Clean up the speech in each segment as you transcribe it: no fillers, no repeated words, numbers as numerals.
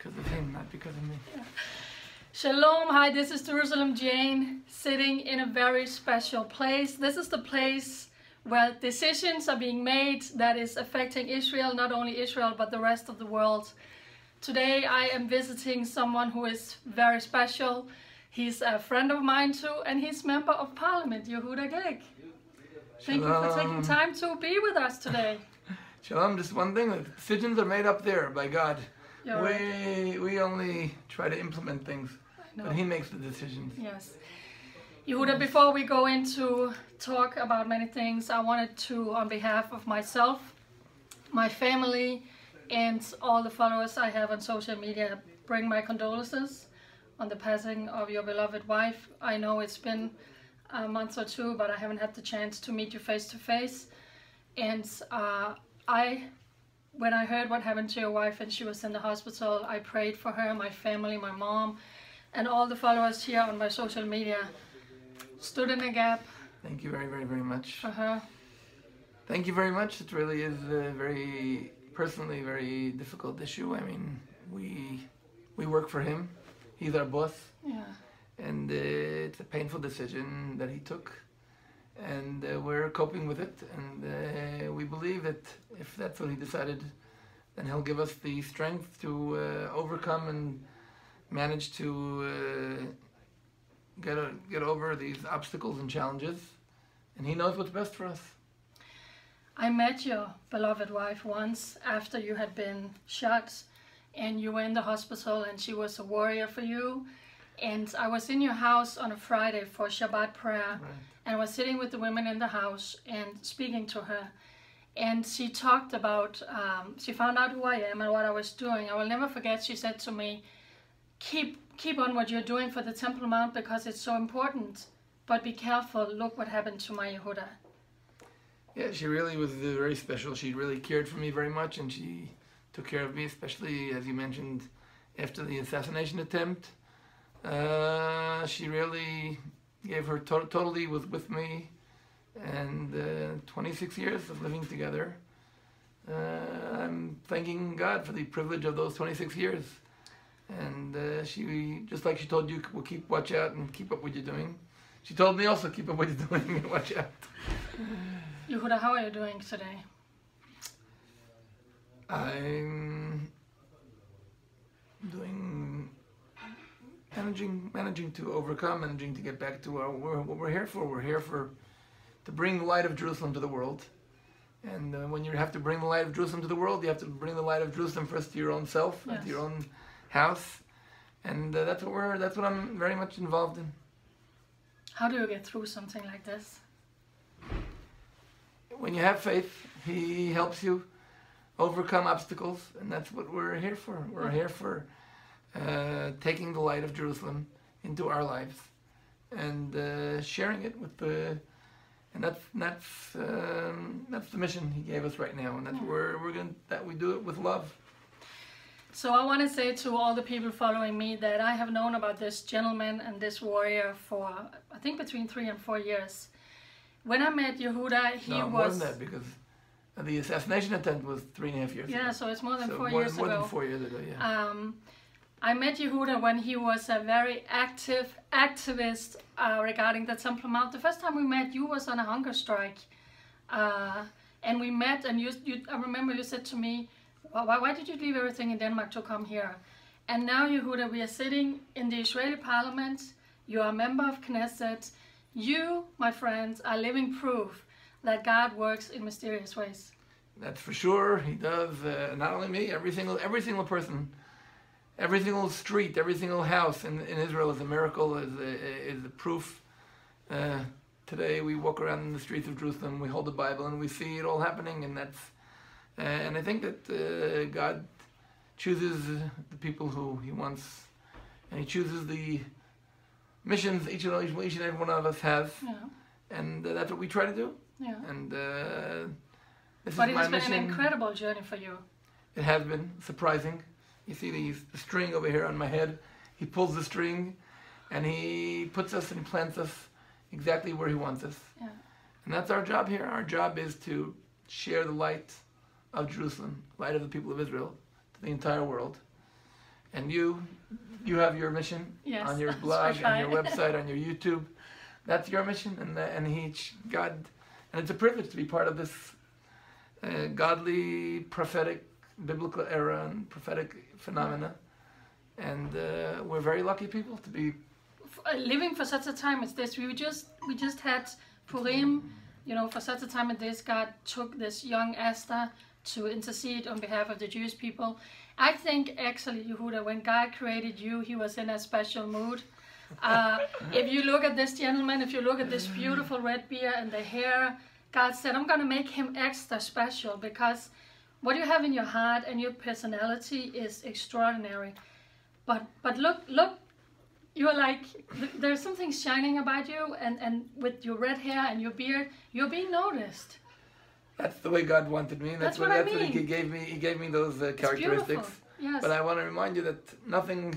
because of him, not because of me. Yeah. Shalom, hi, this is Jerusalem Jane, sitting in a very special place. This is the place where decisions are being made that is affecting Israel, not only Israel, but the rest of the world. Today I am visiting someone who is very special. He's a friend of mine too, and he's Member of Parliament, Yehuda Glick. Thank you for taking time to be with us today. Shalom, just one thing, the decisions are made up there by God. We only try to implement things, but he makes the decisions. Yes. Yehuda, before we go into talk about many things, I wanted to, on behalf of myself, my family, and all the followers I have on social media, bring my condolences on the passing of your beloved wife. I know it's been a month or two, but I haven't had the chance to meet you face to face. And when I heard what happened to your wife and she was in the hospital, I prayed for her, my family, my mom, and all the followers here on my social media stood in a gap. Thank you very, very, very much. For her. Thank you very much. It really is a very, personally, very difficult issue. I mean, we work for him. He's our boss. Yeah. And it's a painful decision that he took. And we're coping with it. And we believe that if that's what he decided, then he'll give us the strength to overcome and manage to get over these obstacles and challenges, and he knows what's best for us. I met your beloved wife once after you had been shot, and you were in the hospital, and she was a warrior for you. And I was in your house on a Friday for Shabbat prayer, and I was sitting with the women in the house and speaking to her. And she talked about, she found out who I am and what I was doing. I will never forget, she said to me, keep on what you're doing for the Temple Mount because it's so important, but be careful, look what happened to my Yehuda. Yeah, she really was very special. She really cared for me very much, and she took care of me, especially, as you mentioned, after the assassination attempt. She really gave her, totally was with me, and 26 years of living together. I'm thanking God for the privilege of those 26 years. And she, just like she told you, will watch out and keep up what you're doing. She told me also, keep up what you're doing and watch out. Yehuda, how are you doing today? I'm doing, managing to overcome, managing to get back to what we're here for. We're here to bring the light of Jerusalem to the world. And when you have to bring the light of Jerusalem to the world, you have to bring the light of Jerusalem first to your own self, and to your own house, and that's what I'm very much involved in. How do you get through something like this? When you have faith, he helps you overcome obstacles, and that's what we're here for. We're here for taking the light of Jerusalem into our lives and sharing it with and that's the mission he gave us right now, and that's where we do it with love. So I want to say to all the people following me that I have known about this gentleman and this warrior for, I think, between 3 and 4 years. When I met Yehuda, he was... more than that, because the assassination attempt was 3.5 years ago. Yeah, so it's more than 4 years ago. More than 4 years ago, yeah. I met Yehuda when he was a very active activist regarding the Temple Mount. The first time we met, you was on a hunger strike. And we met, and I remember you said to me, why did you leave everything in Denmark to come here? And now, Yehuda, we are sitting in the Israeli parliament. You are a member of Knesset. You, my friends, are living proof that God works in mysterious ways. That's for sure. He does. Not only me, every single person, every single street, every single house in Israel is a miracle, is a proof. Today we walk around in the streets of Jerusalem, we hold the Bible, and we see it all happening, and that's... and I think that God chooses the people who he wants, and he chooses the missions each and every one of us has, and that's what we try to do. Yeah. And this is my mission. But it has been an incredible journey for you. It has been surprising. You see the string over here on my head. He pulls the string, and he puts us and plants us exactly where he wants us. Yeah. And that's our job here. Our job is to share the light of Jerusalem, light of the people of Israel, to the entire world. And you have your mission on your blog, on your website, on your YouTube. That's your mission, and God, and it's a privilege to be part of this godly, prophetic, biblical era and prophetic phenomena. And we're very lucky people to be living for such a time as this. We just had Purim, you know, for such a time as this. God took this young Esther to intercede on behalf of the Jewish people. I think actually, Yehuda, when God created you, he was in a special mood. If you look at this gentleman, if you look at this beautiful red beard and the hair, God said, I'm going to make him extra special because what you have in your heart and your personality is extraordinary. But look, you're like, there's something shining about you, and with your red hair and your beard, you're being noticed. That's the way God wanted me. That's what I mean. He gave me those characteristics. Yes. But I want to remind you that nothing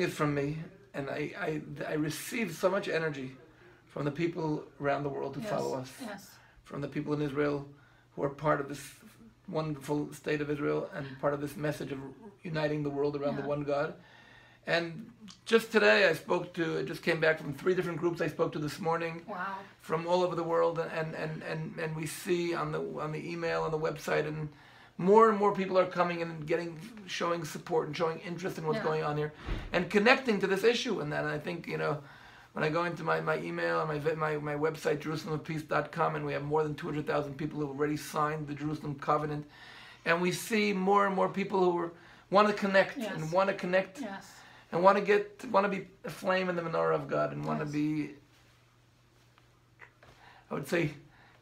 is from me, and I receive so much energy from the people around the world who follow us. Yes. From the people in Israel who are part of this wonderful state of Israel and part of this message of uniting the world around the one God. And just today I just came back from 3 different groups I spoke to this morning. Wow. From all over the world, and we see on the email, on the website, and more people are coming in and showing support and showing interest in what's going on here and connecting to this issue. And I think, you know, when I go into my email and my website, JerusalemofPeace.com, and we have more than 200,000 people who have already signed the Jerusalem Covenant, and we see more and more people who want to connect and want to connect and want to be a flame in the menorah of God and want to be, I would say,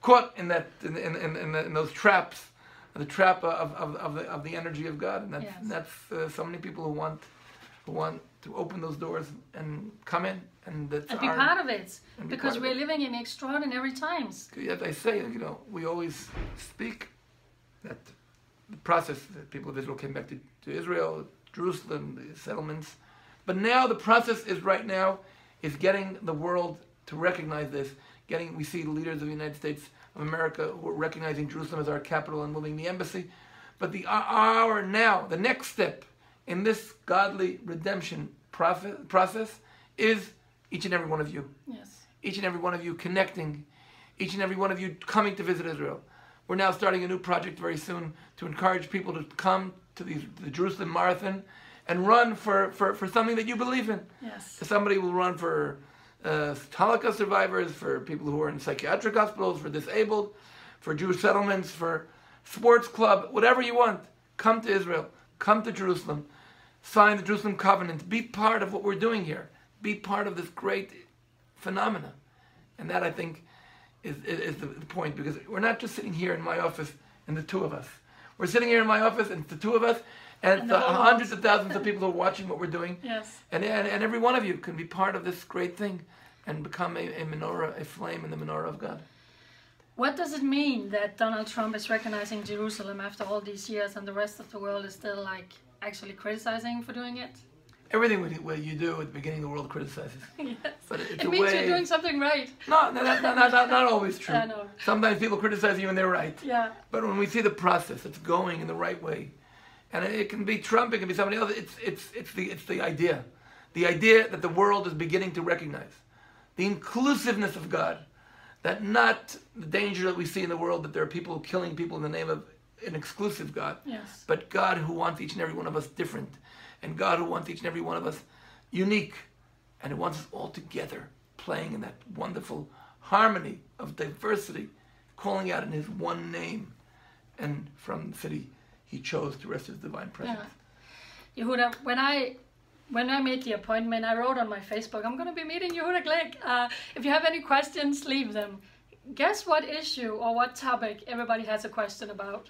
caught in those traps, the trap of the energy of God, and that's so many people who want to open those doors and come in and be part of it, because we're living in extraordinary times. As I say, you know, we always speak that the process that people of Israel came back to Israel, Jerusalem, the settlements, but now the process is getting the world to recognize this. We see the leaders of the United States of America who are recognizing Jerusalem as our capital and moving the embassy. But the next step in this godly redemption process is each and every one of you. Yes. Each and every one of you connecting. Each and every one of you coming to visit Israel. We're now starting a new project very soon to encourage people to come to the Jerusalem Marathon and run for something that you believe in. Yes. Somebody will run for Holocaust survivors, for people who are in psychiatric hospitals, for disabled, for Jewish settlements, for sports club, whatever you want. Come to Israel. Come to Jerusalem. Sign the Jerusalem Covenant. Be part of what we're doing here. Be part of this great phenomena. And that, I think, is the point, because we're not just sitting here in my office and the 2 of us. We're sitting here in my office and the 2 of us and the hundreds of thousands of people who are watching what we're doing. Yes. And every one of you can be part of this great thing and become a menorah, a flame in the menorah of God. What does it mean that Donald Trump is recognizing Jerusalem after all these years and the rest of the world is still actually criticizing for doing it? Everything you do at the beginning, the world criticizes. Yes. But it means you're doing something right. No, not always true. I know. Sometimes people criticize you and they're right. Yeah. But when we see the process, it's going in the right way. And it can be Trump, it can be somebody else. It's the idea. The idea that the world is beginning to recognize. The inclusiveness of God. That not the danger that we see in the world, that there are people killing people in the name of an exclusive God. Yes. But God who wants each and every one of us different. And God who wants each and every one of us unique. And who wants us all together, playing in that wonderful harmony of diversity, calling out in his one name. And from the city he chose to rest his divine presence. Yeah. Yehuda, when I made the appointment, I wrote on my Facebook, I'm going to be meeting Yehuda Glick. If you have any questions, leave them. Guess what issue or what topic everybody has a question about?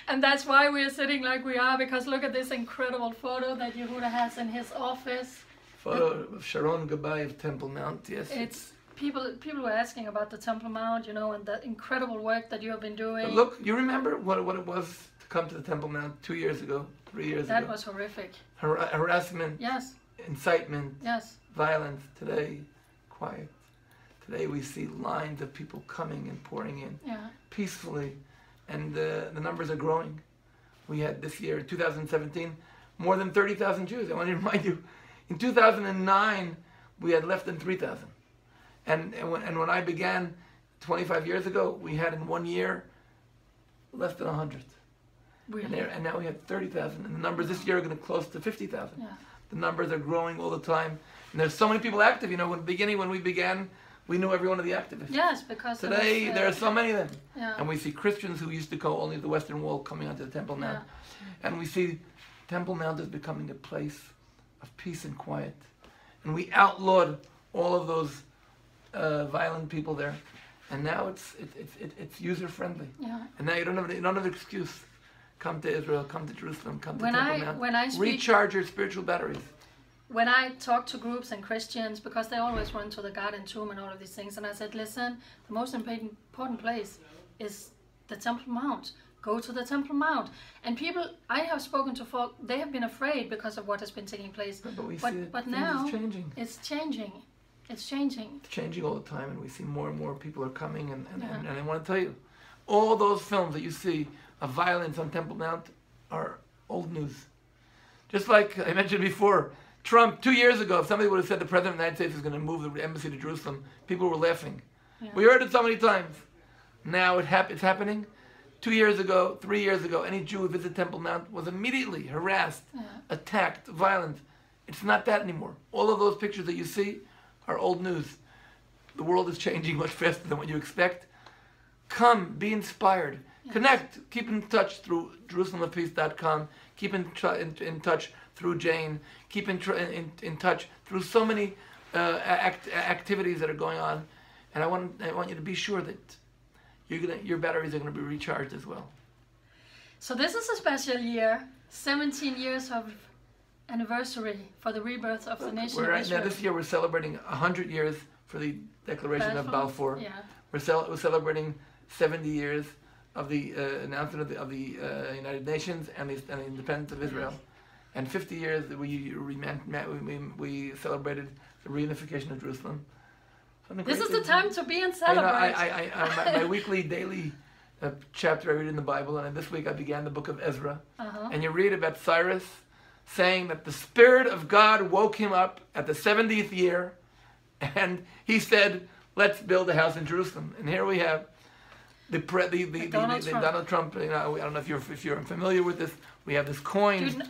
And that's why we're sitting like we are, because look at this incredible photo that Yehuda has in his office. Photo of Sharon Gabay of Temple Mount, yes. It's people were asking about the Temple Mount, you know, and the incredible work that you have been doing. But look, you remember what it was to come to the Temple Mount 2 years ago, 3 years ago? That was horrific. Harassment. Yes. Incitement. Yes. Violence. Today, quiet. Today we see lines of people coming and pouring in peacefully, and the numbers are growing. we had this year, 2017, more than 30,000 Jews. I want to remind you, in 2009, we had less than 3,000. And when I began 25 years ago, we had in 1 year less than 100. Really? And now we have 30,000. And the numbers this year are going to close to 50,000. Yeah. The numbers are growing all the time. And there's so many people active. You know, when we began, we knew every one of the activists. Yes, because today there are so many of them. Yeah. And we see Christians who used to go only to the Western Wall coming onto the Temple Mount. Yeah. And we see Temple Mount is becoming a place of peace and quiet. And we outlawed all of those violent people there. And now it's user friendly. Yeah. And now you don't have an excuse. Come to Israel, come to Jerusalem, come to Temple Mount. When I speak, recharge your spiritual batteries. When I talk to groups and Christians, because they always run to the garden tomb and all of these things, and I said, listen, the most important place is the Temple Mount. Go to the Temple Mount. And people, I have spoken to folk, they have been afraid because of what has been taking place. But now it's changing. It's changing. It's changing. It's changing all the time, and we see more and more people are coming. And I want to tell you, all those films that you see of violence on Temple Mount are old news. Just like I mentioned before, Trump, 2 years ago, if somebody would have said the President of the United States is going to move the embassy to Jerusalem, people were laughing. Yeah. We heard it so many times. Now it's happening. 2 years ago, 3 years ago, any Jew who visited Temple Mount was immediately harassed, attacked, violent. It's not that anymore. All of those pictures that you see are old news. The world is changing much faster than what you expect. Come, be inspired. Yes. Connect. Keep in touch through JerusalemofPeace.com. Keep in touch through Jane. Keep in touch through so many activities that are going on. And I want you to be sure that your batteries are going to be recharged as well. So this is a special year. 17 years of anniversary for the rebirth of the nation of Israel. Now this year we're celebrating 100 years for the Declaration of Balfour. Yeah. We're celebrating 70 years of the announcement of the United Nations and the independence of Israel, and 50 years that we celebrated the reunification of Jerusalem. This is the time to be and celebrate. My weekly, daily chapter I read in the Bible, and this week I began the book of Ezra, and you read about Cyrus saying that the Spirit of God woke him up at the 70th year, and he said, "Let's build a house in Jerusalem." And here we have Donald Trump. You know, I don't know if you're familiar with this. We have this coin. Do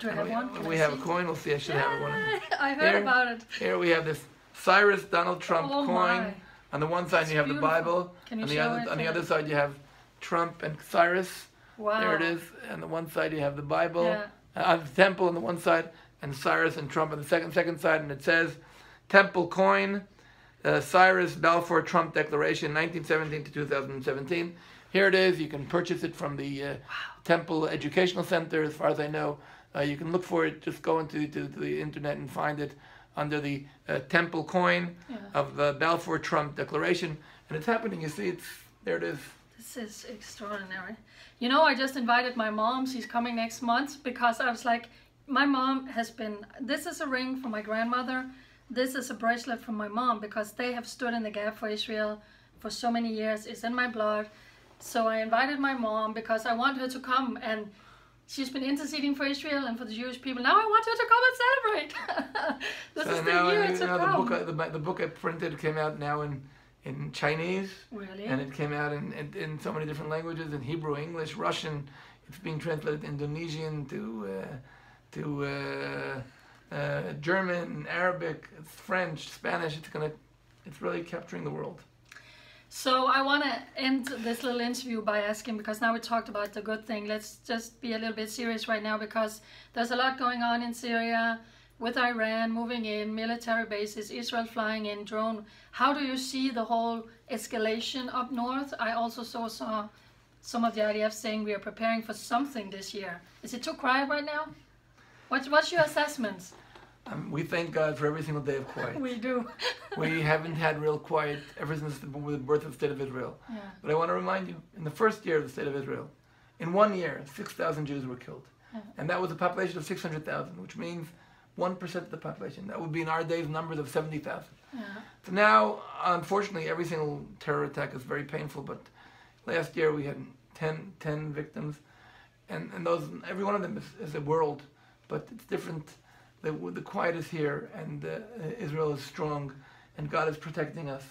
I have one? We have a coin. We'll see. I should have one. I heard about it. Here we have this Cyrus Donald Trump coin. My. On the one side you have beautiful. The Bible. Can you on the other side you have Trump and Cyrus. Wow. There it is. On the one side you have the Bible. Yeah. The temple on the one side, and Cyrus and Trump on the second side, and it says, "Temple coin, Cyrus Balfour Trump Declaration, 1917 to 2017." Here it is. You can purchase it from the Temple Educational Center. As far as I know, you can look for it. Just go into the internet and find it under the Temple coin of the Balfour Trump Declaration, and it's happening. You see, there it is. This is extraordinary. You know, I just invited my mom. She's coming next month because I was like, my mom has been, this is a ring from my grandmother. This is a bracelet from my mom because they have stood in the gap for Israel for so many years. It's in my blood. So I invited my mom because I want her to come, and she's been interceding for Israel and for the Jewish people. Now I want her to come and celebrate. This is the year to come. The book I printed came out now in Chinese. Really? And it came out in so many different languages, in Hebrew, English, Russian. It's being translated Indonesian to German, Arabic, French, Spanish. It's really capturing the world. So I want to end this little interview by asking, because now we talked about the good thing, let's just be a little bit serious right now, because there's a lot going on in Syria, with Iran moving in, military bases, Israel flying in, drone. How do you see the whole escalation up north? I also saw some of the IDF saying we are preparing for something this year. Is it too quiet right now? What's your assessment? We thank God for every single day of quiet. We do. We haven't had real quiet ever since the birth of the State of Israel. Yeah. But I want to remind you, in the first year of the State of Israel, in 1 year, 6,000 Jews were killed. Yeah. And that was a population of 600,000, which means 1% of the population. That would be in our days numbers of 70,000. Yeah. So now, unfortunately, every single terror attack is very painful, but last year we had 10 victims. and those, every one of them is a world, but it's different. The quiet is here, and Israel is strong, and God is protecting us.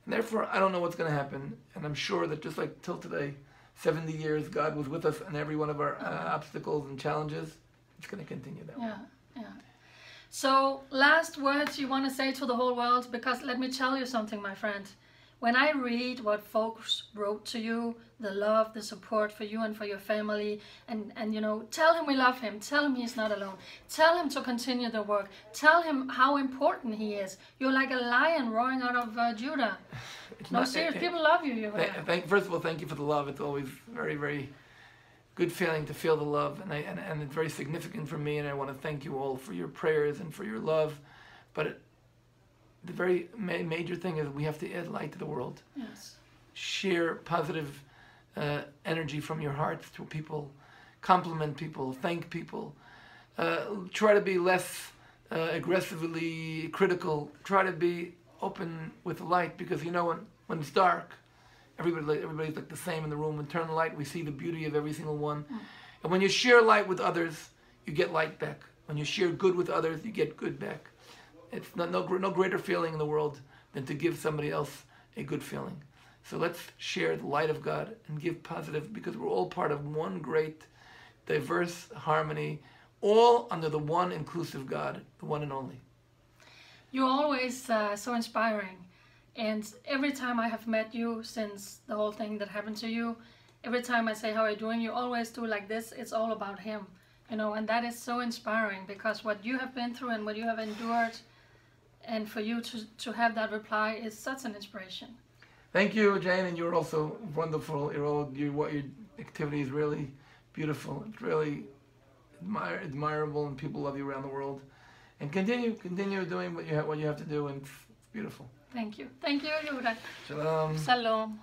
And therefore, I don't know what's going to happen, and I'm sure that just like till today, 70 years, God was with us in every one of our obstacles and challenges. It's going to continue that way. Yeah. So, last words you want to say to the whole world, because let me tell you something, my friend. When I read what folks wrote to you, the love, the support for you and for your family, and you know, tell him we love him, tell him he's not alone, tell him to continue the work, tell him how important he is. You're like a lion roaring out of Judah. Seriously, people love you. First of all, thank you for the love. It's always very, very good feeling to feel the love, and it's very significant for me, and I want to thank you all for your prayers and for your love. But the very major thing is we have to add light to the world. Yes. Share positive energy from your hearts to people. Compliment people. Thank people. Try to be less aggressively critical. Try to be open with light, because you know when it's dark, everybody's like the same in the room. When we turn the light, we see the beauty of every single one. And when you share light with others, you get light back. When you share good with others, you get good back. It's no greater feeling in the world than to give somebody else a good feeling. So let's share the light of God and give positive, because we're all part of one great, diverse harmony, all under the one inclusive God, the one and only. You're always so inspiring. And every time I have met you since the whole thing that happened to you, every time I say, how are you doing? You always do like this. It's all about him. You know, and that is so inspiring, because what you have been through and what you have endured, and for you to have that reply is such an inspiration. Thank you, Jane, and you're also wonderful. Your activity is really beautiful. It's really admirable, and people love you around the world. And continue doing what you have to do, and it's beautiful. Thank you, Yehuda. Shalom. Shalom.